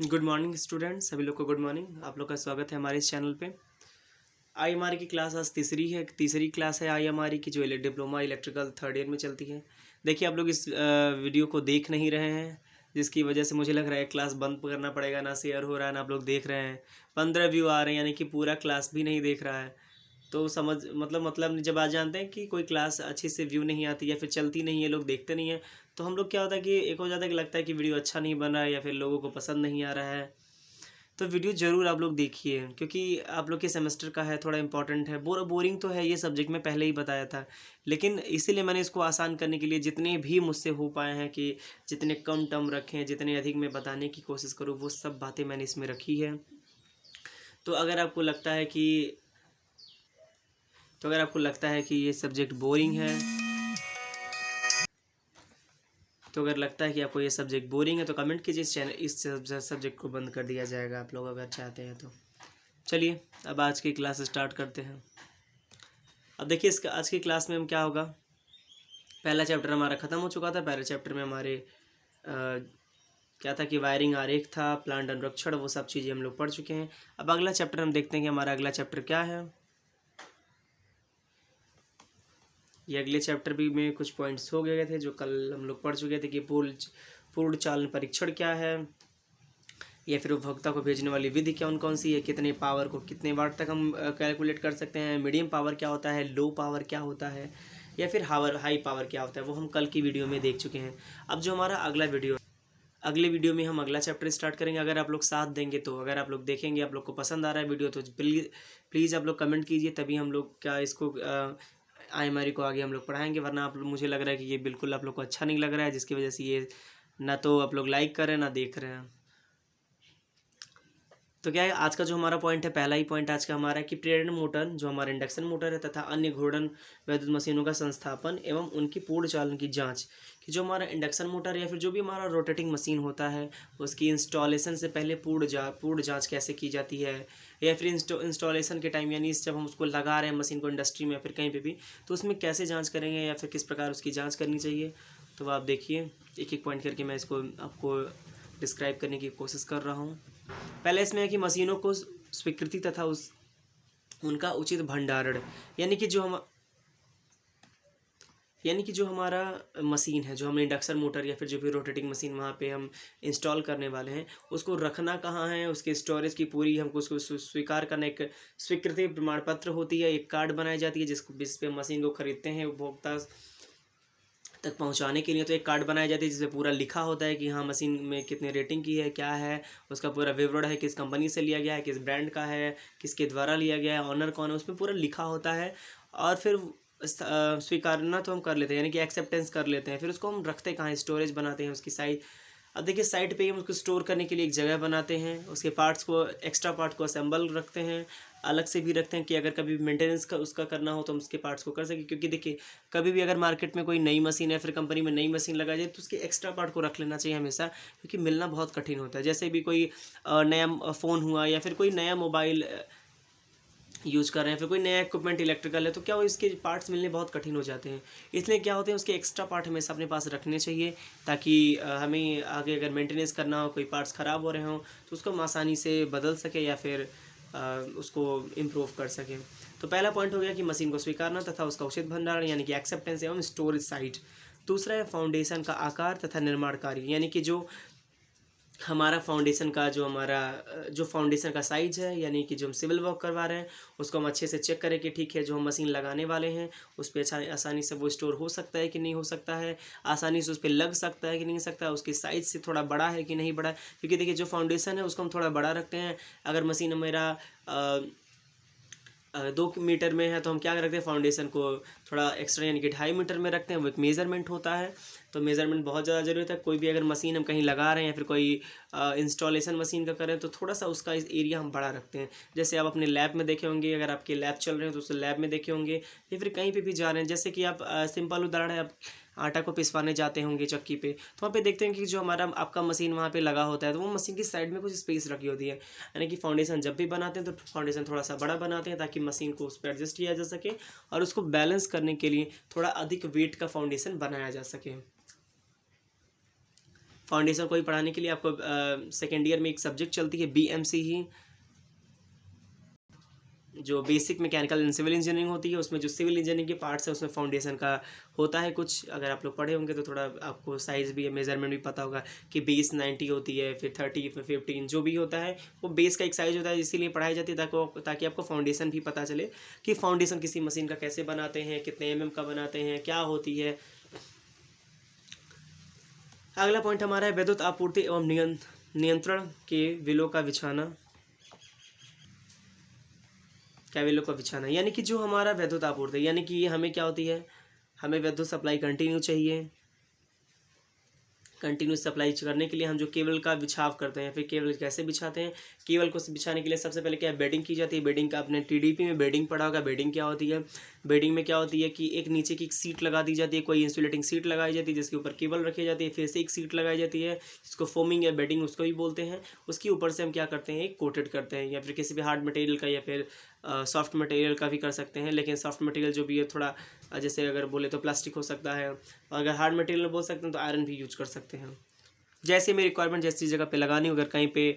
Good morning students, सभी लोग को गुड मॉर्निंग। आप लोग का स्वागत है हमारे इस चैनल पे। आईएमआरई की क्लास आज तीसरी क्लास है आईएमआरई की, जो डिप्लोमा इलेक्ट्रिकल थर्ड ईयर में चलती है। देखिए, आप लोग इस वीडियो को देख नहीं रहे हैं, जिसकी वजह से मुझे लग रहा है क्लास बंद करना पड़ेगा। ना शेयर हो रहा है, ना आप लोग देख रहे हैं। 15 व्यू आ रहे हैं, यानी कि पूरा क्लास भी नहीं देख रहा है। तो समझ मतलब जब आप जानते हैं कि कोई क्लास अच्छे से व्यू नहीं आती या फिर चलती नहीं है, लोग देखते नहीं है, तो हम लोग क्या होता है कि एक हो जाता है कि लगता है कि वीडियो अच्छा नहीं बन रहा है या फिर लोगों को पसंद नहीं आ रहा है। तो वीडियो ज़रूर आप लोग देखिए, क्योंकि आप लोग के सेमेस्टर का है, थोड़ा इंपॉर्टेंट है। बोरिंग तो है ये सब्जेक्ट, में पहले ही बताया था, लेकिन इसीलिए मैंने इसको आसान करने के लिए जितने भी मुझसे हो पाए हैं कि जितने कम टर्म रखें, जितने अधिक मैं बताने की कोशिश करूँ, वो सब बातें मैंने इसमें रखी है। तो अगर आपको लगता है कि ये सब्जेक्ट बोरिंग है, तो अगर लगता है कि आपको ये सब्जेक्ट बोरिंग है, तो कमेंट कीजिए। इस सब्जेक्ट को बंद कर दिया जाएगा, आप लोग अगर चाहते हैं तो। चलिए, अब आज की क्लास स्टार्ट करते हैं। अब देखिए, इसका आज की क्लास में हम क्या होगा, पहला चैप्टर हमारा ख़त्म हो चुका था। पहले चैप्टर में हमारे क्या था कि वायरिंग आरेख था, प्लांट अनुरक्षण, वो सब चीज़ें हम लोग पढ़ चुके हैं। अब अगला चैप्टर हम देखते हैं कि हमारा अगला चैप्टर क्या है। ये अगले चैप्टर भी में कुछ पॉइंट्स हो गए थे जो कल हम लोग पढ़ चुके थे कि पूर्ण चालन परीक्षण क्या है, या फिर उपभोक्ता को भेजने वाली विधि कौन कौन सी है, कितने पावर को कितने वाट तक हम कैलकुलेट कर सकते हैं, मीडियम पावर क्या होता है, लो पावर क्या होता है, या फिर हाई पावर क्या होता है, वो हम कल की वीडियो में देख चुके हैं। अब जो हमारा अगले वीडियो में हम अगला चैप्टर स्टार्ट करेंगे। अगर आप लोग साथ देंगे, तो अगर आप लोग देखेंगे, आप लोग को पसंद आ रहा है वीडियो, तो प्लीज़ आप लोग कमेंट कीजिए, तभी हम लोग क्या इसको आईएमआरई को आगे हम लोग पढ़ाएंगे। वरना मुझे लग रहा है कि ये बिल्कुल आप लोग को अच्छा नहीं लग रहा है, जिसकी वजह से ये ना तो आप लोग लाइक कर रहे हैं, ना देख रहे हैं। तो क्या है, आज का जो हमारा पॉइंट है, पहला ही पॉइंट आज का हमारा है कि प्रेरण मोटर, जो हमारा इंडक्शन मोटर है, तथा अन्य घूर्णन वैद्युत मशीनों का संस्थापन एवं उनकी पूर्ण चालन की जांच। कि जो हमारा इंडक्शन मोटर या फिर जो भी हमारा रोटेटिंग मशीन होता है, उसकी इंस्टॉलेशन से पहले पूर्ण जांच कैसे की जाती है, या फिर इंस्टॉलेशन के टाइम, यानी जब हम उसको लगा रहे हैं मशीन को इंडस्ट्री में या फिर कहीं पर भी, तो उसमें कैसे जाँच करेंगे या फिर किस प्रकार उसकी जाँच करनी चाहिए। तो आप देखिए, एक एक पॉइंट करके मैं इसको आपको डिस्क्राइब करने की कोशिश कर रहा हूँ। पहले इसमें है कि मशीनों को स्वीकृति तथा उनका उचित भंडारण, यानी कि जो हमारा मशीन है, जो हम इंडक्शन मोटर या फिर जो भी रोटेटिंग मशीन वहाँ पे हम इंस्टॉल करने वाले हैं, उसको रखना कहाँ है, उसके स्टोरेज की पूरी हमको उसको स्वीकार करना, एक स्वीकृति प्रमाण पत्र होती है, एक कार्ड बनाई जाती है, जिस पे मशीन को खरीदते हैं उपभोक्ता तक पहुंचाने के लिए। तो एक कार्ड बनाई जाती है जिसमें पूरा लिखा होता है कि हाँ, मशीन में कितने रेटिंग की है, क्या है, उसका पूरा विवरण है, किस कंपनी से लिया गया है, किस ब्रांड का है, किसके द्वारा लिया गया है, ऑनर कौन है, उसमें पूरा लिखा होता है। और फिर स्वीकारना तो हम कर लेते हैं, यानी कि एक्सेप्टेंस कर लेते हैं। फिर उसको हम रखते कहाँ, स्टोरेज बनाते हैं उसकी साइड। अब देखिए, साइड पे ही हम उसको स्टोर करने के लिए एक जगह बनाते हैं, उसके पार्ट्स को, एक्स्ट्रा पार्ट को असेंबल रखते हैं, अलग से भी रखते हैं कि अगर कभी मेंटेनेंस का उसका करना हो तो हम उसके पार्ट्स को कर सकें। क्योंकि देखिए, कभी भी अगर मार्केट में कोई नई मशीन है, फिर कंपनी में नई मशीन लगाई जाए, तो उसके एक्स्ट्रा पार्ट को रख लेना चाहिए हमेशा, क्योंकि मिलना बहुत कठिन होता है। जैसे भी कोई नया फ़ोन हुआ या फिर कोई नया मोबाइल यूज़ कर रहे हैं, फिर कोई नया इक्विपमेंट इलेक्ट्रिकल है, तो क्या हो, इसके पार्ट्स मिलने बहुत कठिन हो जाते हैं। इसलिए क्या होते हैं, उसके एक्स्ट्रा पार्ट हमेशा अपने पास रखने चाहिए, ताकि हमें आगे अगर मेंटेनेंस करना हो, कोई पार्ट्स ख़राब हो रहे हों, तो उसको हम आसानी से बदल सके या फिर उसको इम्प्रूव कर सकें। तो पहला पॉइंट हो गया कि मशीन को स्वीकारना तथा उसका उचित भंडारण, यानी कि एक्सेप्टेंस एवं स्टोरेज साइट। दूसरा है फाउंडेशन का आकार तथा निर्माण कार्य, यानी कि जो हमारा फाउंडेशन का जो फाउंडेशन का साइज़ है, यानी कि जो हम सिविल वर्क करवा रहे हैं, उसको हम अच्छे से चेक करें कि ठीक है, जो हम मशीन लगाने वाले हैं उस पर आसानी से वो स्टोर हो सकता है कि नहीं हो सकता है, आसानी से उस पर लग सकता है कि नहीं सकता है, उसकी साइज़ से थोड़ा बड़ा है कि नहीं बड़ा है। क्योंकि देखिए, जो फाउंडेशन है उसको हम थोड़ा बड़ा रखते हैं। अगर मशीन मेरा 2 मीटर में है, तो हम क्या रखते हैं, फाउंडेशन को थोड़ा एक्स्ट्रा, यानी कि 2.5 मीटर में रखते हैं। वो एक मेज़रमेंट होता है, तो मेज़रमेंट बहुत ज़्यादा ज़रूरत है। कोई भी अगर मशीन हम कहीं लगा रहे हैं या फिर कोई इंस्टॉलेशन मशीन का करें, तो थोड़ा सा उसका इस एरिया हम बड़ा रखते हैं। जैसे आप अपने लैब में देखे होंगे, अगर आपके लैब चल रहे हैं तो उस लैब में देखे होंगे, या फिर कहीं पे भी जा रहे हैं, जैसे कि आप सिंपल उदाहरण है, आप आटा को पिसवाने जाते होंगे चक्की पे, तो वहाँ पे देखते हैं कि जो हमारा आपका मशीन वहाँ पे लगा होता है, तो वो मशीन की साइड में कुछ स्पेस रखी होती है। यानी कि फाउंडेशन जब भी बनाते हैं, तो फाउंडेशन थोड़ा सा बड़ा बनाते हैं, ताकि मशीन को उस पर एडजस्ट किया जा सके और उसको बैलेंस करने के लिए थोड़ा अधिक वेट का फाउंडेशन बनाया जा सके। फाउंडेशन को ही पढ़ाने के लिए आपको सेकेंड ईयर में एक सब्जेक्ट चलती है BMC ही, जो basic mechanical and civil engineering होती है। उसमें जो सिविल इंजीनियरिंग के पार्ट्स है उसमें फाउंडेशन का होता है कुछ। अगर आप लोग पढ़े होंगे तो थोड़ा आपको साइज़ भी, मेजरमेंट भी पता होगा कि बेस 90 होती है, फिर 30, फिर 15, जो भी होता है वो बेस का एक साइज़ होता है, इसीलिए पढ़ाई जाती है ताकि आपको फाउंडेशन भी पता चले कि फाउंडेशन किसी मशीन का कैसे बनाते हैं, कितने mm का बनाते हैं, क्या होती है। अगला पॉइंट हमारा है विद्युत आपूर्ति एवं नियंत्रण के विलों का बिछाना। कैबिलों का बिछाना यानी कि जो हमारा विद्युत आपूर्ति, यानी कि ये हमें क्या होती है, हमें विद्युत सप्लाई कंटिन्यू चाहिए। कंटिन्यूस सप्लाई करने के लिए हम जो केबल का बिछाव करते हैं, फिर केबल कैसे बिछाते हैं, केबल को बिछाने के लिए सबसे पहले क्या है, बेडिंग की जाती है। बेडिंग का आपने TDP में बेडिंग पढ़ा होगा। बेडिंग क्या होती है, बेडिंग में क्या होती है कि एक नीचे की एक सीट लगा दी जाती है, कोई इंसुलेटिंग सीट लगाई जाती है जिसके ऊपर केबल रखी जाती है, फिर से एक सीट लगाई जाती है जिसको फोमिंग या बेडिंग उसको भी बोलते हैं। उसके ऊपर से हम क्या करते हैं, एक कोटेड करते हैं, या फिर किसी भी हार्ड मटेरियल का या फिर सॉफ्ट मटेरियल का भी कर सकते हैं। लेकिन सॉफ्ट मटेरियल जो भी है थोड़ा जैसे अगर बोले तो प्लास्टिक हो सकता है, और अगर हार्ड मटेरियल बोल सकते हैं तो आयरन भी यूज कर सकते हैं। जैसे मेरी रिक्वायरमेंट जैसी जगह पे लगानी हो, अगर कहीं पे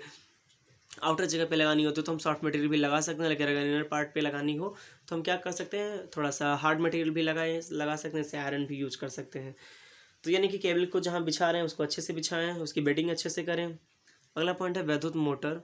आउटर जगह पे लगानी हो तो हम सॉफ्ट मटेरियल भी लगा सकते हैं, लेकिन अगर इनर पार्ट पे लगानी हो तो हम क्या कर सकते हैं, थोड़ा सा हार्ड मटेरियल भी लगा सकते हैं, जैसे आयरन भी यूज कर सकते हैं। तो यानी कि केबल को जहाँ बिछा रहे हैं उसको अच्छे से बिछाएं, उसकी बेडिंग अच्छे से करें। अगला पॉइंट है विद्युत मोटर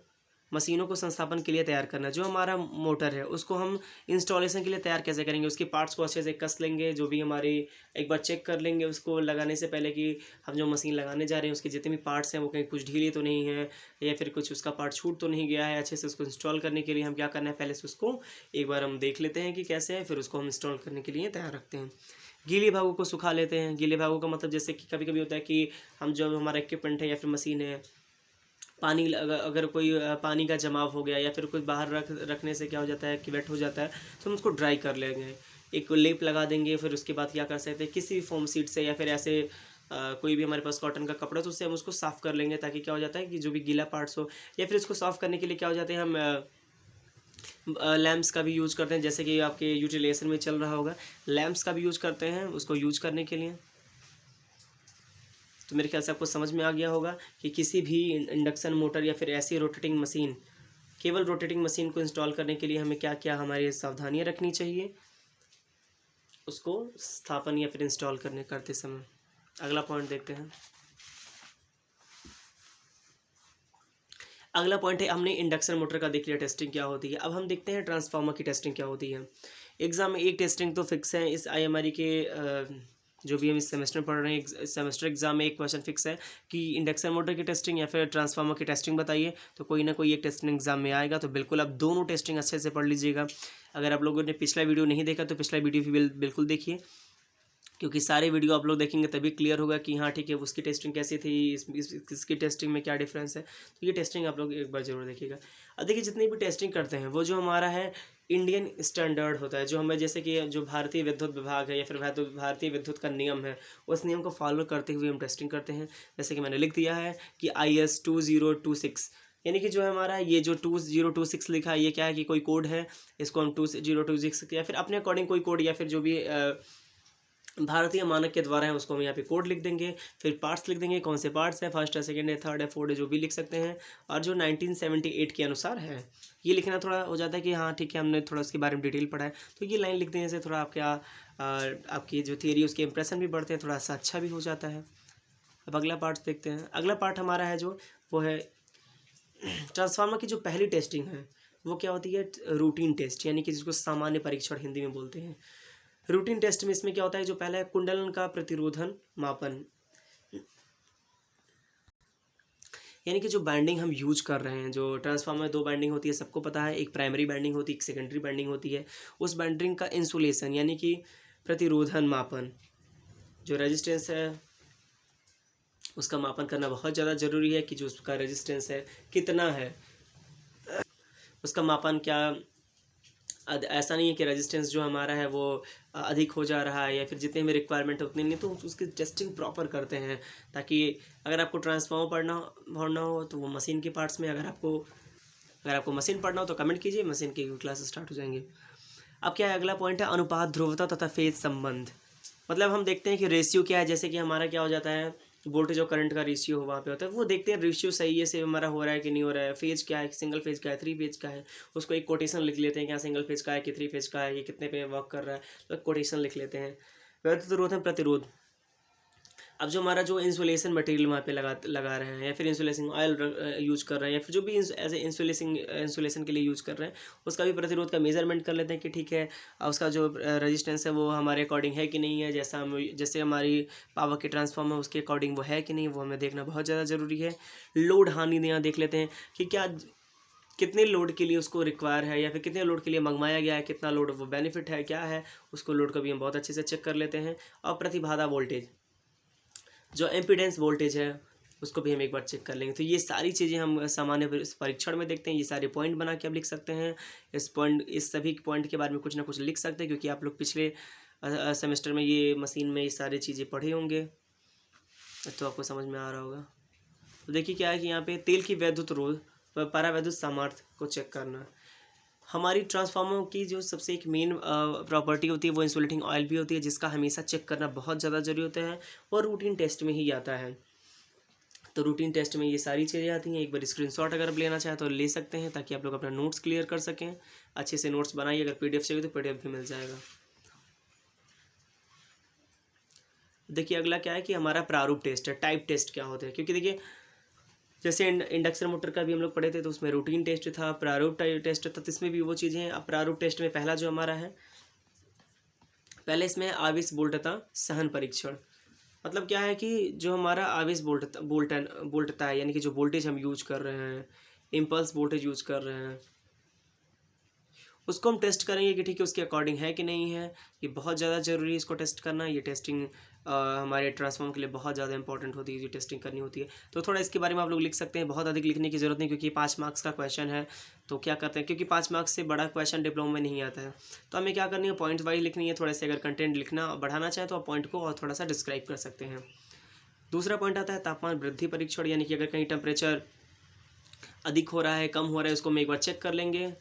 मशीनों को संस्थापन के लिए तैयार करना। जो हमारा मोटर है उसको हम इंस्टॉलेशन के लिए तैयार कैसे करेंगे, उसके पार्ट्स को अच्छे से कस लेंगे, जो भी हमारी एक बार चेक कर लेंगे उसको लगाने से पहले कि हम जो मशीन लगाने जा रहे हैं उसके जितने भी पार्ट्स हैं वो कहीं कुछ ढीले तो नहीं है, या फिर कुछ उसका पार्ट छूट तो नहीं गया है। अच्छे से उसको इंस्टॉल करने के लिए हम क्या करना है, पहले से उसको एक बार हम देख लेते हैं कि कैसे है, फिर उसको हम इंस्टॉल करने के लिए तैयार रखते हैं। गीले भागों को सुखा लेते हैं। गीले भागों का मतलब जैसे कि कभी कभी होता है कि हम जो हमारा इक्विपमेंट है या फिर मशीन है, पानी अगर कोई पानी का जमाव हो गया या फिर कुछ बाहर रखने से क्या हो जाता है कि वेट हो जाता है, तो हम उसको ड्राई कर लेंगे, एक लेप लगा देंगे। फिर उसके बाद क्या कर सकते हैं, किसी भी फोम सीट से या फिर ऐसे कोई भी हमारे पास कॉटन का कपड़ा तो उससे हम उसको साफ़ कर लेंगे, ताकि क्या हो जाता है कि जो भी गीला पार्ट्स हो, या फिर इसको साफ़ करने के लिए क्या हो जाते हैं, हम लैम्प्स का भी यूज़ करते हैं, जैसे कि आपके यूटिलाइजेशन में चल रहा होगा, लैम्प्स का भी यूज़ करते हैं उसको यूज़ करने के लिए। तो मेरे ख्याल से आपको समझ में आ गया होगा कि किसी भी इंडक्शन मोटर या फिर ऐसी रोटेटिंग मशीन, केवल रोटेटिंग मशीन को इंस्टॉल करने के लिए हमें क्या क्या हमारी सावधानियां रखनी चाहिए उसको स्थापन या फिर इंस्टॉल करते समय। अगला पॉइंट देखते हैं। अगला पॉइंट है, हमने इंडक्शन मोटर का देख लिया टेस्टिंग क्या होती है। अब हम देखते हैं ट्रांसफार्मर की टेस्टिंग क्या होती है। एग्जाम में एक टेस्टिंग तो फिक्स है, इस IMRE के जो भी हम इस सेमेस्टर पढ़ रहे हैं, सेमेस्टर एग्जाम में एक क्वेश्चन फिक्स है कि इंडक्शन मोटर की टेस्टिंग या फिर ट्रांसफार्मर की टेस्टिंग बताइए। तो कोई ना कोई एक टेस्टिंग एग्जाम में आएगा, तो बिल्कुल आप दोनों टेस्टिंग अच्छे से पढ़ लीजिएगा। अगर आप लोगों ने पिछला वीडियो नहीं देखा तो पिछला वीडियो भी बिल्कुल देखिए, क्योंकि सारे वीडियो आप लोग देखेंगे तभी क्लियर होगा कि हाँ ठीक है उसकी टेस्टिंग कैसी थी, इसकी टेस्टिंग में क्या डिफरेंस है। तो ये टेस्टिंग आप लोग एक बार जरूर देखिएगा। अब देखिए जितनी भी टेस्टिंग करते हैं वो जो हमारा है इंडियन स्टैंडर्ड होता है, जो हमें जैसे कि जो भारतीय विद्युत विभाग है या फिर भारतीय विद्युत का नियम है, उस नियम को फॉलो करते हुए हम टेस्टिंग करते हैं। जैसे कि मैंने लिख दिया है कि IS 2026, यानी कि जो है हमारा ये जो 2026 लिखा है ये क्या है कि कोई कोड है, इसको हम 2026 या फिर अपने अकॉर्डिंग कोई कोड या फिर जो भी भारतीय मानक के द्वारा है उसको हम यहाँ पे कोड लिख देंगे। फिर पार्ट्स लिख देंगे, कौन से पार्ट्स है, फर्स्ट है, सेकंड है, थर्ड है, फोर्थ है, जो भी लिख सकते हैं। और जो 1978 के अनुसार है, ये लिखना थोड़ा हो जाता है कि हाँ ठीक है हमने थोड़ा उसके बारे में डिटेल पढ़ा है, तो ये लाइन लिख देने से थोड़ा आपकी जो थियरी उसके इंप्रेशन भी बढ़ते हैं, थोड़ा सा अच्छा भी हो जाता है। अब अगला पार्ट देखते हैं। अगला पार्ट हमारा है जो वो है ट्रांसफार्मर की जो पहली टेस्टिंग है वो क्या होती है, रूटीन टेस्ट, यानी कि जिसको सामान्य परीक्षण हिंदी में बोलते हैं। रूटीन टेस्ट में इसमें क्या होता है, जो पहला है कुंडलन का प्रतिरोधन मापन, यानी कि जो बाइंडिंग हम यूज कर रहे हैं, जो ट्रांसफार्मर में दो बाइंडिंग होती है सबको पता है, एक प्राइमरी बाइंडिंग होती है, एक सेकेंडरी बाइंडिंग होती है। उस बाइंडिंग का इंसुलेशन यानी कि प्रतिरोधन मापन, जो रेजिस्टेंस है उसका मापन करना बहुत ज़्यादा ज़रूरी है कि जो उसका रेजिस्टेंस है कितना है, उसका मापन क्या, ऐसा नहीं है कि रेजिस्टेंस जो हमारा है वो अधिक हो जा रहा है या फिर जितने में रिक्वायरमेंट है उतनी नहीं, तो उसकी टेस्टिंग प्रॉपर करते हैं, ताकि अगर आपको ट्रांसफार्मर पढ़ना हो तो वो मशीन के पार्ट्स में, अगर आपको मशीन पढ़ना हो तो कमेंट कीजिए, मशीन की क्लासेस स्टार्ट हो जाएंगे। अब क्या है, अगला पॉइंट है अनुपात ध्रुवता तथा फेज संबंध। मतलब हम देखते हैं कि रेशियो क्या है, जैसे कि हमारा क्या हो जाता है वोल्टेज और करंट का रेशियो वहाँ पे होता है, वो देखते हैं रेशियो सही है से हमारा हो रहा है कि नहीं हो रहा है, फेज क्या है, सिंगल फेज का है, थ्री फेज का है, उसको एक कोटेशन लिख लेते हैं कि हाँ सिंगल फेज का है कि थ्री फेज का है, ये कितने पे वर्क कर रहा है, तो कोटेशन लिख लेते हैं। प्रतिरोध है प्रतिरोध। अब जो हमारा जो इंसुलेशन मटेरियल वहाँ पे लगा रहे हैं, या फिर इंसुलेशन ऑयल यूज कर रहे हैं, या फिर जो भी एज ए इंसुलेशन के लिए यूज कर रहे हैं, उसका भी प्रतिरोध का मेजरमेंट कर लेते हैं कि ठीक है उसका जो रेजिस्टेंस है वो हमारे अकॉर्डिंग है कि नहीं है, जैसे हमारी पावर के ट्रांसफॉर्मर है उसके अकॉर्डिंग वो है कि नहीं, वो हमें देखना बहुत ज़्यादा ज़रूरी है। लोड हानि यहाँ देख लेते हैं कि क्या कितने लोड के लिए उसको रिक्वायर है, या फिर कितने लोड के लिए मंगवाया गया है, कितना लोड वो बेनिफिट है क्या है, उसको लोड का भी हम बहुत अच्छे से चेक कर लेते हैं। और प्रतिबाधा वोल्टेज, जो एम्पीडेंस वोल्टेज है, उसको भी हम एक बार चेक कर लेंगे। तो ये सारी चीज़ें हम सामान्य परीक्षण में देखते हैं। ये सारे पॉइंट बना के आप लिख सकते हैं। इस सभी पॉइंट के बारे में कुछ ना कुछ लिख सकते हैं, क्योंकि आप लोग पिछले सेमेस्टर में ये मशीन में ये सारी चीज़ें पढ़े होंगे, तो आपको समझ में आ रहा होगा। तो देखिए क्या है कि यहाँ पे तेल की वैद्युत रोध व परावैद्युत सामर्थ्य को चेक करना। हमारी ट्रांसफार्मर की जो सबसे एक मेन प्रॉपर्टी होती है वो इंसुलेटिंग ऑयल भी होती है, जिसका हमेशा चेक करना बहुत ज़्यादा जरूरी होता है, और रूटीन टेस्ट में ही आता है। तो रूटीन टेस्ट में ये सारी चीज़ें आती हैं। एक बार स्क्रीनशॉट अगर आप लेना चाहें तो ले सकते हैं, ताकि आप लोग अपना नोट्स क्लियर कर सकें। अच्छे से नोट्स बनाइए, अगर पीडीएफ चाहिए तो पीडीएफ भी मिल जाएगा। देखिए अगला क्या है कि हमारा प्रारूप टेस्ट है। टाइप टेस्ट क्या होता है, क्योंकि देखिए जैसे इंडक्शन मोटर का भी हम लोग पढ़े थे, तो उसमें रूटीन टेस्ट था, प्रारूप टेस्ट था, तो इसमें भी वो चीज़ें हैं। अब प्रारूप टेस्ट में पहला जो हमारा है, पहले इसमें आवेश वोल्टता सहन परीक्षण। मतलब क्या है कि जो हमारा आवेश वोल्टता है, यानी कि जो वोल्टेज हम यूज कर रहे हैं, इम्पल्स वोल्टेज यूज कर रहे हैं, उसको हम टेस्ट करेंगे कि ठीक है उसके अकॉर्डिंग है कि नहीं है। ये बहुत ज़्यादा ज़रूरी है इसको टेस्ट करना। ये टेस्टिंग हमारे ट्रांसफॉर्म के लिए बहुत ज़्यादा इंपॉर्टेंट होती है, ये टेस्टिंग करनी होती है। तो थोड़ा इसके बारे में आप लोग लिख सकते हैं, बहुत अधिक लिखने की ज़रूरत नहीं, क्योंकि 5 मार्क्स का क्वेश्चन है। तो क्या करते हैं, क्योंकि 5 मार्क्स से बड़ा क्वेश्चन डिप्लोमा में नहीं आता है, तो हमें क्या करनी है, पॉइंट वाइज लिखनी है। थोड़ा से अगर कंटेंट लिखना बढ़ाना चाहें तो आप पॉइंट को और थोड़ा सा डिस्क्राइब कर सकते हैं। दूसरा पॉइंट आता है तापमान वृद्धि परीक्षण, यानी कि अगर कहीं टेम्परेचर अधिक हो रहा है, कम हो रहा है, उसको हम एक बार चेक कर लेंगे।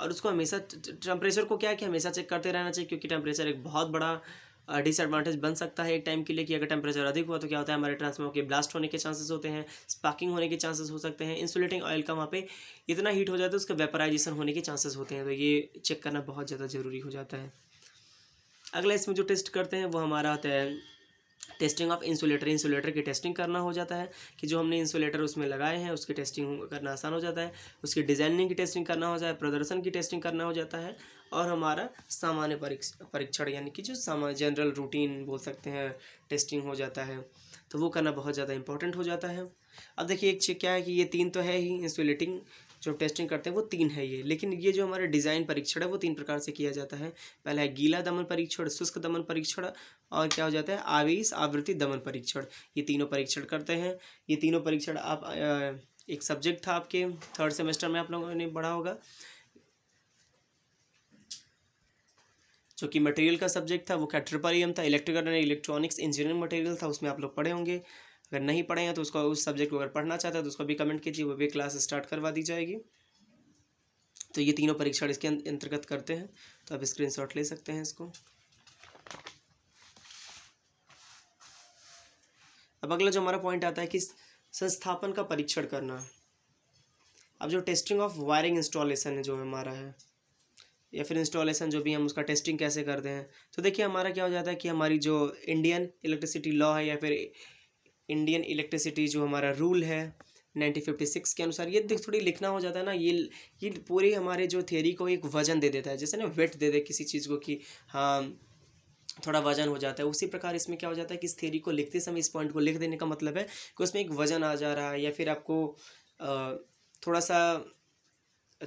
और उसको हमेशा टेम्परेचर को क्या है कि हमेशा चेक करते रहना चाहिए, क्योंकि टेम्परेचर एक बहुत बड़ा डिसएडवांटेज बन सकता है एक टाइम के लिए, कि अगर टेम्परेचर अधिक हुआ तो क्या होता है, हमारे ट्रांसफार्मर के ब्लास्ट होने के चांसेस होते हैं, स्पार्किंग होने के चांसेस हो सकते हैं। इंसुलेटिंग ऑयल का वहाँ पे इतना हीट हो जाता है उसका वेपराइजेशन होने के चांसेस होते हैं, तो ये चेक करना बहुत ज़्यादा ज़रूरी हो जाता है। अगला इसमें जो टेस्ट करते हैं वो हमारा आता है टेस्टिंग ऑफ इंसुलेटर। इंसुलेटर की टेस्टिंग करना हो जाता है, कि जो हमने इंसुलेटर उसमें लगाए हैं उसकी टेस्टिंग करना आसान हो जाता है। उसकी डिजाइनिंग की टेस्टिंग करना हो जाए, प्रदर्शन की टेस्टिंग करना हो जाता है, और हमारा सामान्य परीक्षण यानी कि जो सामान्य जनरल रूटीन बोल सकते हैं टेस्टिंग हो जाता है, तो वो करना बहुत ज़्यादा इंपॉर्टेंट हो जाता है। अब देखिए एक चीज़ क्या है कि ये तीन तो है ही, इंसुलेटिंग जो टेस्टिंग करते हैं वो तीन है ये, लेकिन ये जो हमारा डिज़ाइन परीक्षण है वो तीन प्रकार से किया जाता है। पहला है गीला दमन परीक्षण, शुष्क दमन परीक्षण, और क्या हो जाता है आवेश आवृत्ति दमन परीक्षण। ये तीनों परीक्षण करते हैं। ये तीनों परीक्षण आप एक सब्जेक्ट था आपके थर्ड सेमेस्टर में आप लोगों ने पढ़ा होगा, जो कि मटेरियल का सब्जेक्ट था, वो क्या ट्रिपल ईएम था, electrical and electronics engineering material था, उसमें आप लोग पढ़े होंगे। अगर नहीं पढ़े हैं तो उसका उस सब्जेक्ट को अगर पढ़ना चाहते हैं तो उसको भी कमेंट कीजिए, वो भी क्लास स्टार्ट करवा दी जाएगी। तो ये तीनों परीक्षण इसके अंतर्गत करते हैं, तो आप स्क्रीनशॉट ले सकते हैं इसको। अब अगला जो हमारा पॉइंट आता है कि संस्थापन का परीक्षण करना। अब जो टेस्टिंग ऑफ वायरिंग इंस्टॉलेशन है जो हमारा है, या फिर इंस्टॉलेशन जो भी हम उसका टेस्टिंग कैसे करते हैं, तो देखिए हमारा क्या हो जाता है कि हमारी जो इंडियन इलेक्ट्रिसिटी लॉ है, या फिर इंडियन इलेक्ट्रिसिटी जो हमारा रूल है 1956 के अनुसार, ये थोड़ी लिखना हो जाता है ना, ये पूरी हमारे जो थियरी को एक वजन दे देता है, जैसे ना वेट दे दे किसी चीज़ को कि हाँ थोड़ा वजन हो जाता है, उसी प्रकार इसमें क्या हो जाता है कि इस थ्योरी को लिखते समय इस पॉइंट को लिख देने का मतलब है कि उसमें एक वजन आ जा रहा है, या फिर आपको थोड़ा सा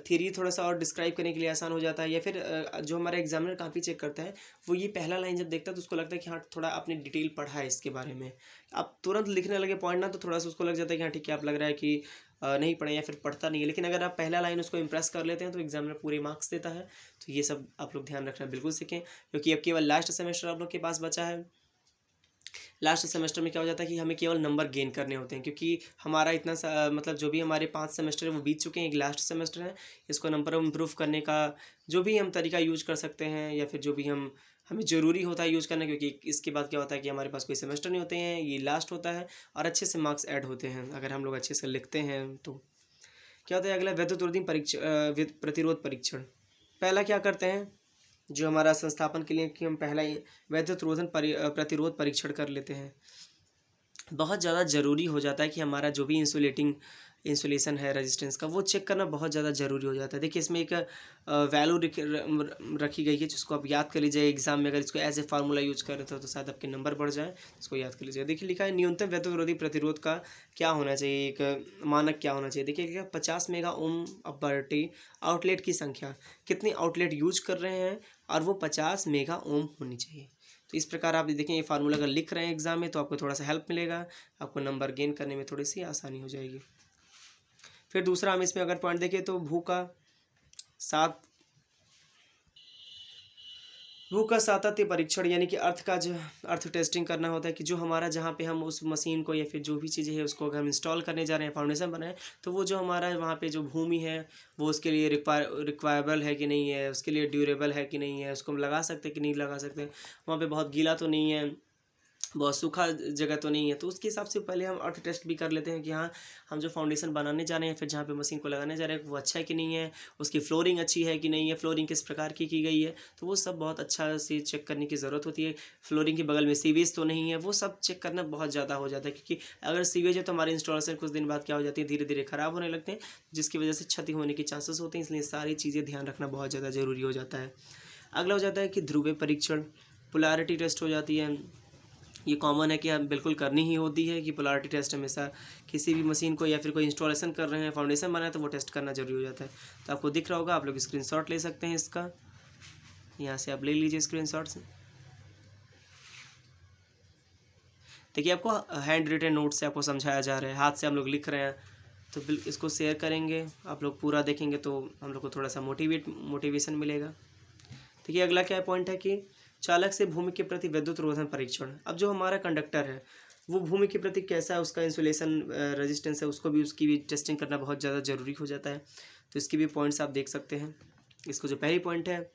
थ्योरी थोड़ा सा और डिस्क्राइब करने के लिए आसान हो जाता है। या फिर जो हमारा एग्जामिनर काफ़ी चेक करता है, वो ये पहला लाइन जब देखता है तो उसको लगता है कि हाँ थोड़ा आपने डिटेल पढ़ा है इसके बारे में। आप तुरंत लिखने लगे पॉइंट ना, तो थोड़ा सा उसको लग जाता है कि हाँ ठीक है, आप लग रहा है कि नहीं पढ़े या फिर पढ़ता नहीं है। लेकिन अगर आप पहला लाइन उसको इंप्रेस कर लेते हैं तो एग्जामिनर पूरे मार्क्स देता है। तो ये सब आप लोग ध्यान रखना बिल्कुल सीखें, क्योंकि अब केवल लास्ट सेमेस्टर आप लोग के पास बचा है। लास्ट सेमेस्टर में क्या हो जाता है कि हमें केवल नंबर गेन करने होते हैं, क्योंकि हमारा इतना सा मतलब जो भी हमारे 5 सेमेस्टर है वो बीत चुके हैं, एक लास्ट सेमेस्टर है। इसको नंबर इम्प्रूव करने का जो भी हम तरीका यूज कर सकते हैं, या फिर जो भी हम हमें ज़रूरी होता है यूज़ करना, क्योंकि इसके बाद क्या होता है कि हमारे पास कोई सेमेस्टर नहीं होते हैं, ये लास्ट होता है और अच्छे से मार्क्स ऐड होते हैं अगर हम लोग अच्छे से लिखते हैं तो। क्या होता है अगला, वैद्युतरोधी प्रतिरोध परीक्षण। पहला क्या करते हैं, जो हमारा संस्थापन के लिए कि हम पहला ही वैद्युतरोधन प्रतिरोध परीक्षण कर लेते हैं। बहुत ज़्यादा ज़रूरी हो जाता है कि हमारा जो भी इंसुलेशन है रेजिस्टेंस का, वो चेक करना बहुत ज़्यादा ज़रूरी हो जाता है। देखिए इसमें एक वैल्यू रखी गई है जिसको आप याद कर लीजिए एग्जाम में, अगर इसको एज ए फार्मूला यूज कर रहे थे तो शायद आपके नंबर बढ़ जाए, इसको याद कर लीजिए। देखिए लिखा है न्यूनतम वैद्युतरोधी प्रतिरोध का क्या होना चाहिए, एक मानक क्या होना चाहिए। देखिए क्या 50 मेगा ओम बटे आउटलेट की संख्या, कितनी आउटलेट यूज कर रहे हैं और वो 50 मेगा ओम होनी चाहिए। तो इस प्रकार आप देखें ये फार्मूला अगर लिख रहे हैं एग्जाम में तो आपको थोड़ा सा हेल्प मिलेगा, आपको नंबर गेन करने में थोड़ी सी आसानी हो जाएगी। फिर दूसरा हम इसमें अगर पॉइंट देखें तो भू का सातत्य परीक्षण, यानी कि अर्थ टेस्टिंग करना होता है कि जो हमारा जहाँ पे हम उस मशीन को या फिर जो भी चीज़ें है उसको अगर हम इंस्टॉल करने जा रहे हैं, फाउंडेशन बनाए, तो वो जो हमारा वहाँ पे जो भूमि है वो उसके लिए रिक्वायरेबल है कि नहीं है, उसके लिए ड्यूरेबल है कि नहीं है, उसको हम लगा सकते कि नहीं लगा सकते, वहाँ पे बहुत गीला तो नहीं है, बहुत सूखा जगह तो नहीं है। तो उसके हिसाब से पहले हम अर्थ टेस्ट भी कर लेते हैं कि हाँ, हम जो फाउंडेशन बनाने जा रहे हैं फिर जहाँ पे मशीन को लगाने जा रहे हैं वो अच्छा है कि नहीं है, उसकी फ्लोरिंग अच्छी है कि नहीं है, फ्लोरिंग किस प्रकार की गई है, तो वो सब बहुत अच्छा से चेक करने की ज़रूरत होती है। फ्लोरिंग के बगल में सीवेज तो नहीं है, वो सब चेक करना बहुत ज़्यादा हो जाता है, क्योंकि अगर सीवेज है तो हमारे इंस्टॉलेशन कुछ दिन बाद क्या हो जाती है, धीरे धीरे ख़राब होने लगते हैं, जिसकी वजह से क्षति होने के चांसेस होते हैं। इसलिए सारी चीज़ें ध्यान रखना बहुत ज़्यादा ज़रूरी हो जाता है। अगला हो जाता है कि ध्रुवीय परीक्षण, पोलैरिटी टेस्ट हो जाती है। ये कॉमन है कि हम बिल्कुल करनी ही होती है कि पोलैरिटी टेस्ट हमेशा किसी भी मशीन को या फिर कोई इंस्टॉलेशन कर रहे हैं, फाउंडेशन बना है तो वो टेस्ट करना जरूरी हो जाता है। तो आपको दिख रहा होगा, आप लोग स्क्रीनशॉट ले सकते हैं इसका, यहाँ से आप ले लीजिए स्क्रीनशॉट से। देखिए आपको हैंड रिटन नोट से आपको समझाया जा रहा है, हाथ से हम लोग लिख रहे हैं, तो इसको शेयर करेंगे, आप लोग पूरा देखेंगे तो हम लोग को थोड़ा सा मोटिवेशन मिलेगा। देखिए अगला क्या पॉइंट है कि चालक से भूमि के प्रति विद्युत रोधन परीक्षण। अब जो हमारा कंडक्टर है वो भूमि के प्रति कैसा है, उसका इंसुलेशन रेजिस्टेंस है, उसकी भी टेस्टिंग करना बहुत ज़्यादा ज़रूरी हो जाता है। तो इसके भी पॉइंट्स आप देख सकते हैं। इसको जो पहली पॉइंट है,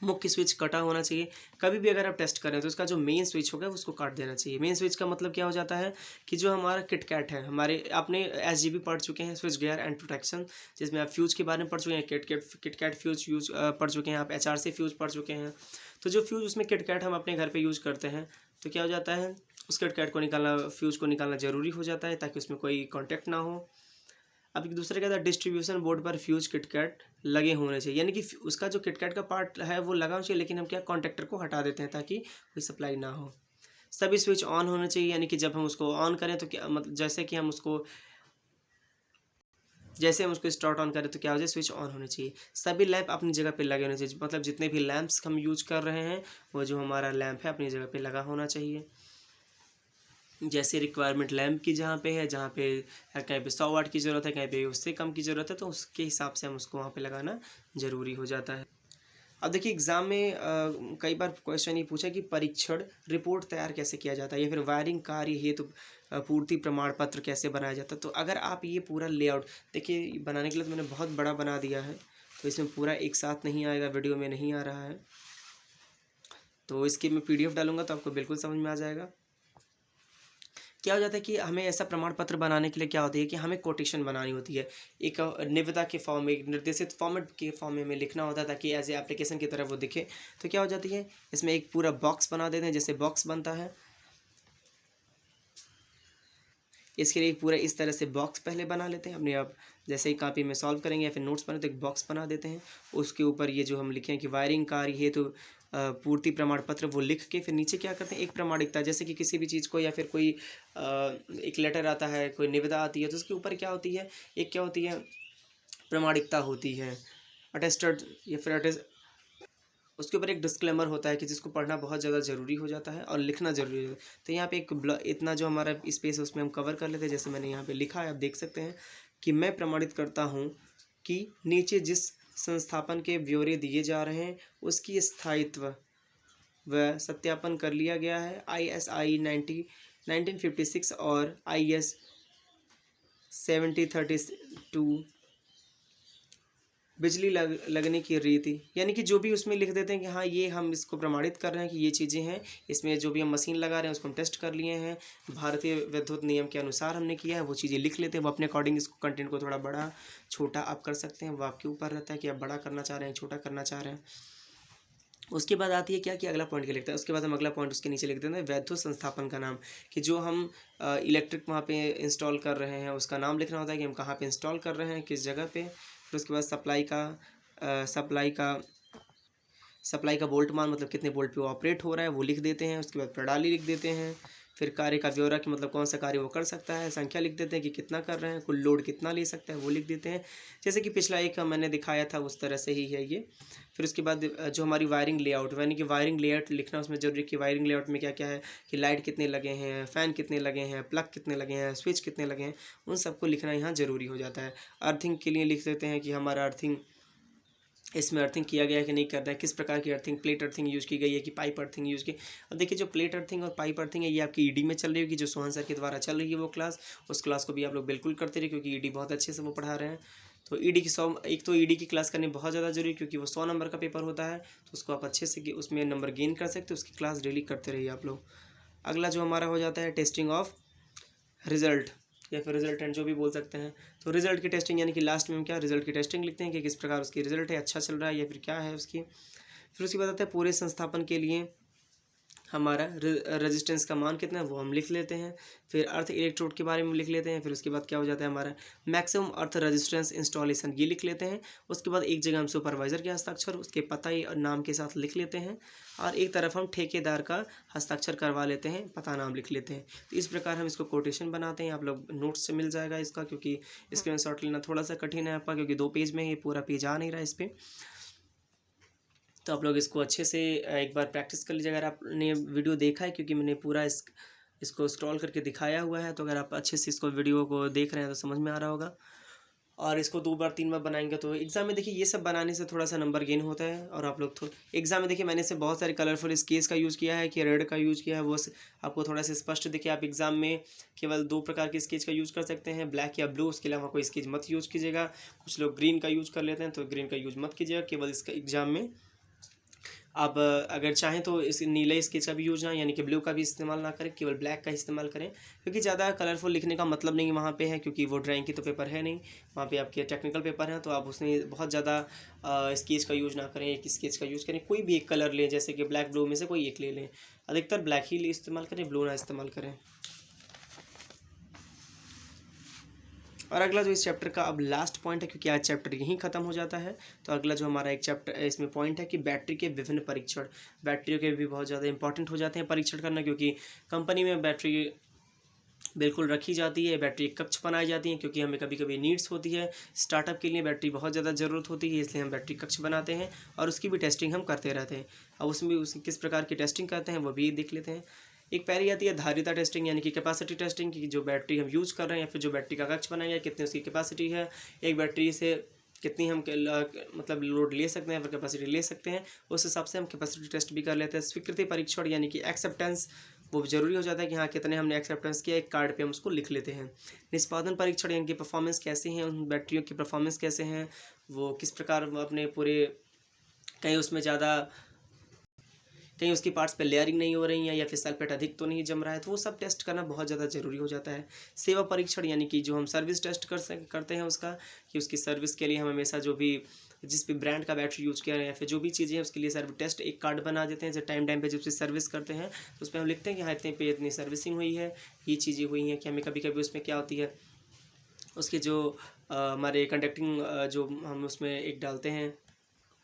मुख्य स्विच कटा होना चाहिए। कभी भी अगर आप टेस्ट करें तो उसका जो मेन स्विच होगा उसको काट देना चाहिए। मेन स्विच का मतलब क्या हो जाता है कि जो हमारा किटकैट है, हमारे आपने एसजीबी पढ़ चुके हैं, स्विच गियर एंड प्रोटेक्शन, जिसमें आप फ्यूज के बारे में पढ़ चुके हैं, किटकैट फ्यूज पढ़ चुके हैं, आप एचआरसी फ्यूज पढ़ चुके हैं। तो जो फ्यूज उसमें किटकैट हम अपने घर पर यूज़ करते हैं, तो क्या हो जाता है उस किटकैट को निकालना, फ्यूज को निकालना ज़रूरी हो जाता है ताकि उसमें कोई कॉन्टैक्ट ना हो। अब एक दूसरे का डिस्ट्रीब्यूशन बोर्ड पर फ्यूज किटकैट लगे होने चाहिए, यानी कि उसका जो किटकैट का पार्ट है वो लगा होना चाहिए, लेकिन हम क्या कॉन्टैक्टर को हटा देते हैं ताकि कोई सप्लाई ना हो। सभी स्विच ऑन होने चाहिए, यानी कि जब हम उसको ऑन करें तो क्या मतलब जैसे हम उसको स्टार्ट ऑन करें तो क्या हो जाए, स्विच ऑन होने चाहिए। सभी लैंप अपनी जगह पे लगे होने चाहिए, मतलब जितने भी लैंप्स हम यूज कर रहे हैं वो जो हमारा लैंप है अपनी जगह पे लगा होना चाहिए। जैसे रिक्वायरमेंट लैंप की जहाँ पे है, जहाँ पे कहीं पे 100 वाट की ज़रूरत है, कहीं पे उससे कम की ज़रूरत है, तो उसके हिसाब से हम उसको वहाँ पे लगाना ज़रूरी हो जाता है। अब देखिए एग्ज़ाम में कई बार क्वेश्चन ये पूछा कि परीक्षण रिपोर्ट तैयार कैसे किया जाता है या फिर वायरिंग कार्य हेतु पूर्ति प्रमाण पत्र कैसे बनाया जाता है। तो अगर आप ये पूरा लेआउट देखिए, बनाने के लिए तो मैंने बहुत बड़ा बना दिया है, तो इसमें पूरा एक साथ नहीं आएगा, वीडियो में नहीं आ रहा है, तो इसकी मैं PDF डालूंगा तो आपको बिल्कुल समझ में आ जाएगा। क्या हो जाता है कि हमें ऐसा प्रमाण पत्र बनाने के लिए क्या होती है कि हमें कोटेशन बनानी होती है, एक निविदा के फॉर्म में, एक निर्देशित फॉर्मेट के फॉर्म में हमें लिखना होता है ताकि एज ए एप्लीकेशन की तरह वो दिखे। तो क्या हो जाती है, इसमें एक पूरा बॉक्स बना देते हैं, जैसे बॉक्स बनता है, इसके लिए एक पूरा इस तरह से बॉक्स पहले बना लेते हैं अपने आप, जैसे ही कॉपी में सॉल्व करेंगे या फिर नोट्स बने तो एक बॉक्स बना देते हैं। उसके ऊपर ये जो हम लिखे हैं कि वायरिंग कार्य हेतु पूर्ति प्रमाण पत्र, वो लिख के फिर नीचे क्या करते हैं, एक प्रमाणिकता, जैसे कि किसी भी चीज़ को या फिर कोई एक लेटर आता है, कोई निविदा आती है, तो उसके ऊपर क्या होती है, एक क्या होती है, प्रमाणिकता होती है, अटेस्टेड या फिर उसके ऊपर एक डिस्क्लेमर होता है कि जिसको पढ़ना बहुत ज़्यादा ज़रूरी हो जाता है और लिखना ज़रूरी है। तो यहाँ पे इतना जो हमारा स्पेस है उसमें हम कवर कर लेते हैं। जैसे मैंने यहाँ पे लिखा है, आप देख सकते हैं कि मैं प्रमाणित करता हूँ कि नीचे जिस संस्थापन के ब्यौरे दिए जा रहे हैं उसकी स्थायित्व व सत्यापन कर लिया गया है ISI 1956 और IS 7032 बिजली लगने की रीति, यानी कि जो भी उसमें लिख देते हैं कि हाँ ये हम इसको प्रमाणित कर रहे हैं कि ये चीज़ें हैं, इसमें जो भी हम मशीन लगा रहे हैं उसको हम टेस्ट कर लिए हैं, भारतीय विद्युत नियम के अनुसार हमने किया है, वो चीज़ें लिख लेते हैं। वो अपने अकॉर्डिंग इसको कंटेंट को थोड़ा बड़ा छोटा आप कर सकते हैं, वो आपके ऊपर रहता है कि आप बड़ा करना चाह रहे हैं, छोटा करना चाह रहे हैं। उसके बाद आती है क्या कि अगला पॉइंट क्या लिखता है, उसके बाद हम अगला पॉइंट उसके नीचे लिख देते हैं वैद्युत संस्थापन का नाम, कि जो हम इलेक्ट्रिक वहाँ पे इंस्टॉल कर रहे हैं उसका नाम लिखना होता है कि हम कहाँ पे इंस्टॉल कर रहे हैं, किस जगह पे। फिर उसके बाद सप्लाई का वोल्ट मान, मतलब कितने वोल्ट पे वो ऑपरेट हो रहा है वो लिख देते हैं। उसके बाद प्रणाली लिख देते हैं। फिर कार्य का ब्यौरा कि मतलब कौन सा कार्य वो कर सकता है, संख्या लिख देते हैं कि कितना कर रहे हैं, कुल लोड कितना ले सकता है वो लिख देते हैं, जैसे कि पिछला एक मैंने दिखाया था उस तरह से ही है ये। फिर उसके बाद जो हमारी वायरिंग लेआउट, यानी कि वायरिंग लेआउट लिखना उसमें जरूरी है कि वायरिंग लेआउट में क्या क्या है, कि लाइट कितने लगे हैं, फ़ैन कितने लगे हैं, प्लग कितने लगे हैं, स्विच कितने लगे हैं, उन सबको लिखना यहाँ ज़रूरी हो जाता है। अर्थिंग के लिए लिख देते हैं कि हमारा अर्थिंग, इसमें अर्थिंग किया गया है कि नहीं कर रहा है, किस प्रकार की अर्थिंग, प्लेट अर्थिंग यूज़ की गई है कि पाइप अर्थिंग यूज़ की। अब देखिए जो प्लेट अर्थिंग और पाइप अर्थिंग है ये आपकी ईडी में चल रही होगी, जो सोहन सर के द्वारा चल रही है वो क्लास, उस क्लास को भी आप लोग बिल्कुल करते रहिए क्योंकि ईडी बहुत अच्छे से वो पढ़ा रहे हैं। तो ईडी की 100, एक तो ईडी की क्लास करनी बहुत ज़्यादा जरूरी क्योंकि वो 100 नंबर का पेपर होता है, तो उसको आप अच्छे से उसमें नंबर गेन कर सकते हो, उसकी क्लास डेली करते रहिए आप लोग। अगला जो हमारा हो जाता है टेस्टिंग ऑफ रिजल्ट, या फिर रिजल्टेंट जो भी बोल सकते हैं। तो रिजल्ट की टेस्टिंग यानी कि लास्ट में हम क्या रिजल्ट की टेस्टिंग लिखते हैं कि किस प्रकार उसकी रिजल्ट है, अच्छा चल रहा है या फिर क्या है उसकी। फिर उसके बाद आता है पूरे संस्थापन के लिए हमारा रेजिस्टेंस का मान कितना है वो हम लिख लेते हैं। फिर अर्थ इलेक्ट्रोड के बारे में लिख लेते हैं। फिर उसके बाद क्या हो जाता है हमारा मैक्सिमम अर्थ रेजिस्टेंस इंस्टॉलेशन ये लिख लेते हैं। उसके बाद एक जगह हम सुपरवाइजर के हस्ताक्षर उसके पता और नाम के साथ लिख लेते हैं, और एक तरफ हम ठेकेदार का हस्ताक्षर करवा लेते हैं, पता नाम लिख लेते हैं। तो इस प्रकार हम इसको कोटेशन बनाते हैं। आप लोग नोट्स से मिल जाएगा इसका, क्योंकि स्क्रीनशॉट लेना थोड़ा सा कठिन है आपका, क्योंकि 2 पेज में ये पूरा पेज आ नहीं रहा है इस पर। तो आप लोग इसको अच्छे से एक बार प्रैक्टिस कर लीजिए। अगर आपने वीडियो देखा है, क्योंकि मैंने पूरा इसको स्क्रॉल करके दिखाया हुआ है, तो अगर आप अच्छे से इसको वीडियो को देख रहे हैं तो समझ में आ रहा होगा। और इसको 2 बार 3 बार बनाएंगे तो एग्ज़ाम में देखिए ये सब बनाने से थोड़ा सा नंबर गेन होता है। और आप लोग एग्ज़ाम में देखिए मैंने से बहुत सारे कलरफुल स्केच का यूज़ किया है कि रेड का यूज़ किया है, वो आपको थोड़ा सा स्पष्ट दिखे। आप एग्ज़ाम में केवल 2 प्रकार के स्केच का यूज़ कर सकते हैं, ब्लैक या ब्लू, उसके अलावा कोई स्केच मत यूज़ कीजिएगा। कुछ लोग ग्रीन का यूज़ कर लेते हैं, तो ग्रीन का यूज़ मत कीजिएगा केवल इसका एग्ज़ाम में। आप अगर चाहें तो इस नीले स्केच का भी यूज ना, यानी कि ब्लू का भी इस्तेमाल ना करें, केवल ब्लैक का इस्तेमाल करें, क्योंकि ज़्यादा कलरफुल लिखने का मतलब नहीं वहाँ पे है, क्योंकि वो ड्राइंग की तो पेपर है नहीं, वहाँ पे आपके टेक्निकल पेपर हैं। तो आप उसमें बहुत ज़्यादा स्केच का यूज ना करें, एक स्केच का यूज़ करें, कोई भी एक कलर लें, जैसे कि ब्लैक ब्लू में से कोई एक ले लें। अधिकतर ब्लैक ही इस्तेमाल करें, ब्लू ना इस्तेमाल करें। और अगला जो इस चैप्टर का अब लास्ट पॉइंट है, क्योंकि आज चैप्टर यहीं ख़त्म हो जाता है, तो अगला जो हमारा एक चैप्टर इसमें पॉइंट है कि बैटरी के विभिन्न परीक्षण। बैटरियों के भी बहुत ज़्यादा इंपॉर्टेंट हो जाते हैं परीक्षण करना, क्योंकि कंपनी में बैटरी बिल्कुल रखी जाती है, बैटरी कक्ष बनाई जाती हैं, क्योंकि हमें कभी कभी नीड्स होती है, स्टार्टअप के लिए बैटरी बहुत ज़्यादा ज़रूरत होती है, इसलिए हम बैटरी कक्ष बनाते हैं और उसकी भी टेस्टिंग हम करते रहते हैं। अब उसमें किस प्रकार की टेस्टिंग करते हैं वो भी देख लेते हैं। एक पहली आती है धारिता टेस्टिंग, यानी कि कैपेसिटी टेस्टिंग, की जो बैटरी हम यूज़ कर रहे हैं या फिर जो बैटरी का कक्ष बनाएंगे कितनी उसकी कैपेसिटी है, एक बैटरी से कितनी हम मतलब लोड ले सकते हैं या फिर कैपेसिटी ले सकते हैं, उस हिसाब से हम कैपेसिटी टेस्ट भी कर लेते हैं। स्वीकृति परीक्षण यानी कि एक्सेप्टेंस, वो ज़रूरी हो जाता है कि हाँ कितने हमने एक्सेप्टेंस किया, एक कार्ड पे हम उसको लिख लेते हैं। निष्पादन परीक्षण यानी कि परफॉर्मेंस कैसे हैं, उन बैटरियों की परफॉर्मेंस कैसे हैं, वो किस प्रकार अपने पूरे, कहीं उसमें ज़्यादा, कहीं उसकी पार्ट्स पे लेयरिंग नहीं हो रही है या फिर सल्फेट अधिक तो नहीं जम रहा है, तो वो सब टेस्ट करना बहुत ज़्यादा ज़रूरी हो जाता है। सेवा परीक्षण यानी कि जो हम सर्विस टेस्ट करते हैं उसका, कि उसकी सर्विस के लिए हम हमेशा जो भी जिस भी ब्रांड का बैटरी यूज़ किया है या फिर जो भी चीज़ें हैं उसके लिए सर्विस टेस्ट एक कार्ड बना देते हैं, जब टाइम पे जब उसकी सर्विस करते हैं तो उसमें हम लिखते हैं कि हाँ इतने पे इतनी सर्विसिंग हुई है, ये चीज़ें हुई हैं। कि हमें कभी कभी उसमें क्या होती है, उसके जो हमारे कंडक्टिंग जो हम उसमें एक डालते हैं,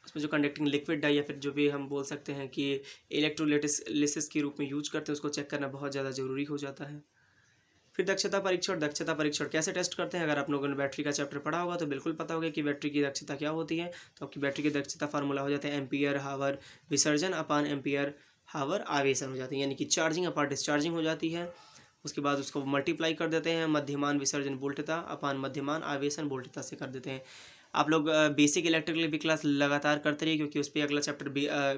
उसमें जो कंडक्टिंग लिक्विड है या फिर जो भी हम बोल सकते हैं कि इलेक्ट्रोलिसिस के रूप में यूज करते हैं, उसको चेक करना बहुत ज़्यादा ज़रूरी हो जाता है। फिर दक्षता परीक्षण, दक्षता परीक्षण कैसे टेस्ट करते हैं, अगर आप लोगों ने बैटरी का चैप्टर पढ़ा होगा तो बिल्कुल पता होगा कि बैटरी की दक्षता क्या होती है। तो आपकी बैटरी की दक्षता फार्मूला हो जाता है एम्पियर हावर विसर्जन अपान एम्पियर हावर आवेशन हो जाती है, यानी कि चार्जिंग अपान डिस्चार्जिंग हो जाती है। उसके बाद उसको मल्टीप्लाई कर देते हैं मध्यमान विसर्जन वोल्टता अपान मध्यमान आवेशन वोल्टता से कर देते हैं। आप लोग बेसिक इलेक्ट्रिकल भी क्लास लगातार करते रहिए, क्योंकि उस पर अगला चैप्टर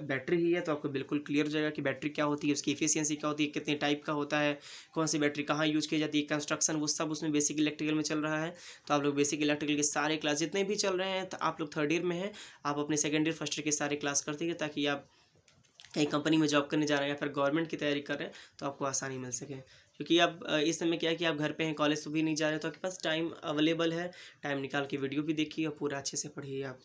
बैटरी ही है, तो आपको बिल्कुल क्लियर हो जाएगा कि बैटरी क्या होती है, उसकी एफिशिएंसी क्या होती है, कितने टाइप का होता है, कौन सी बैटरी कहाँ यूज की जाती है, कंस्ट्रक्शन, वो सब उसमें बेसिक इलेक्ट्रिकल में चल रहा है। तो आप लोग बेसिक इलेक्ट्रिकल के सारे क्लास जितने भी चल रहे हैं, तो आप लोग थर्ड ईयर में हैं, आप अपने सेकेंड ईयर फर्स्ट ईयर के सारे क्लास करते हैं, ताकि आप कहीं कंपनी में जॉब करने जा रहे हैं या फिर गवर्नमेंट की तैयारी कर रहे हैं तो आपको आसानी मिल सके। क्योंकि आप इस समय क्या है कि आप घर पे हैं, कॉलेज तो भी नहीं जा रहे, तो आपके पास टाइम अवेलेबल है, टाइम निकाल के वीडियो भी देखिए और पूरा अच्छे से पढ़िए आप।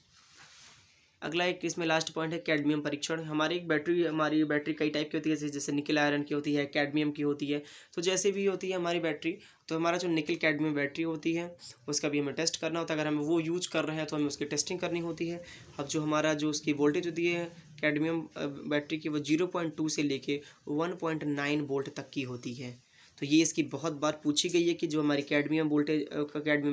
अगला एक इसमें लास्ट पॉइंट है कैडमियम परीक्षण। हमारी बैटरी कई टाइप की होती है, जैसे निकल आयरन की होती है, कैडमियम की होती है। तो जैसे भी होती है हमारी बैटरी, तो हमारा जो निकल कैडमियम बैटरी होती है उसका भी हमें टेस्ट करना होता है। अगर हम वो यूज कर रहे हैं तो हमें उसकी टेस्टिंग करनी होती है। अब जो उसकी वोल्टेज होती है कैडमियम बैटरी की, वो 0.2 से लेके 1.9 वोल्ट तक की होती है। तो ये इसकी बहुत बार पूछी गई है कि जो हमारी कैडमियम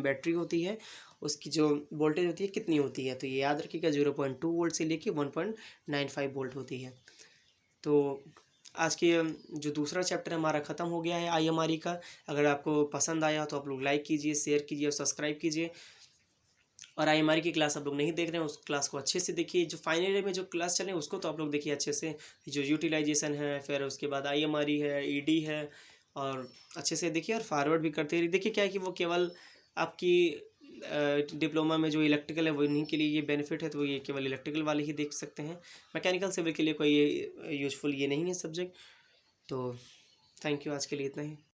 बैटरी होती है उसकी जो वोल्टेज होती है कितनी होती है। तो ये याद रखिएगा 0.2 वोल्ट से लेके 1.95 वोल्ट होती है। तो आज के जो दूसरा चैप्टर हमारा ख़त्म हो गया है आईएमआरई का। अगर आपको पसंद आया तो आप लोग लाइक कीजिए, शेयर कीजिए और सब्सक्राइब कीजिए। और आईएमआरई की क्लास आप लोग नहीं देख रहे हैं, उस क्लास को अच्छे से देखिए। जो फाइनल ईयर में जो क्लास चले उसको तो आप लोग देखिए अच्छे से, जो यूटिलाइजेशन है, फिर उसके बाद आईएमआरई है, ईडी है, और अच्छे से देखिए और फॉरवर्ड भी करते रहिए। देखिए क्या है कि वो केवल आपकी डिप्लोमा में जो इलेक्ट्रिकल है वो इन्हीं के लिए ये बेनिफिट है, तो ये केवल इलेक्ट्रिकल वाले ही देख सकते हैं। मैकेनिकल सिविल के लिए कोई ये यूजफुल ये नहीं है सब्जेक्ट। तो थैंक यू, आज के लिए इतना ही।